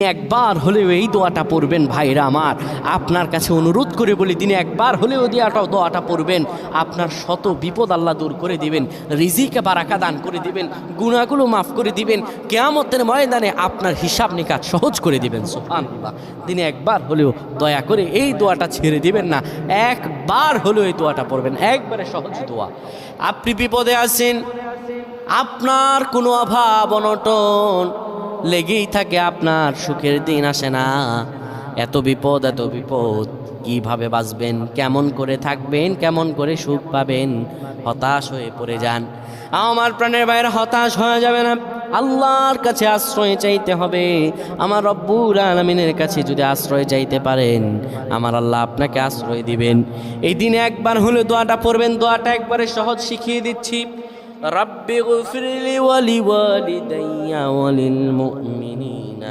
একবার হলেও এই দোয়াটা পড়বেন ভাইরা আমার। আপনার কাছে অনুরোধ করে বলি, দিনে একবার হলেও দোয়াটা পড়বেন, আপনার শত বিপদ আল্লাহ দূর করে দিবেন, রিজিকে বারাকা দান করে দিবেন, গুনাহগুলো মাফ করে দিবেন, কিয়ামতের ময়দানে আপনার হিসাব নিকাশ সহজ করে দিবেন। সুবহানাল্লাহ। দিনে একবার হলেও দয়া করে এই দোয়াটা ছেড়ে দিবেন না, একবার হলেও এই দোয়াটা পড়বেন, একবারে সহজ দোয়া। আপনি বিপদে আছেন, আপনার কোনো অভাব অনটন লেগেই থাকে, আপনার সুখের দিন আসে না, এত বিপদ কিভাবে বাঁচবেন, কেমন করে থাকবেন, কেমন করে সুখ পাবেন, হতাশ হয়ে পড়ে যান। আমার প্রাণের বাইরে হতাশ হয়ে যাবে না, আল্লাহর কাছে আশ্রয় চাইতে হবে। আমার রব্বুল আলামিনের কাছে যদি আশ্রয় চাইতে পারেন, আমার আল্লাহ আপনাকে আশ্রয় দিবেন। এই দিনে একবার হলে দোয়াটা পড়বেন, দোয়াটা একবারে সহজ শিখিয়ে দিচ্ছি। رب اغفر لي ولوالدي وللمؤمنين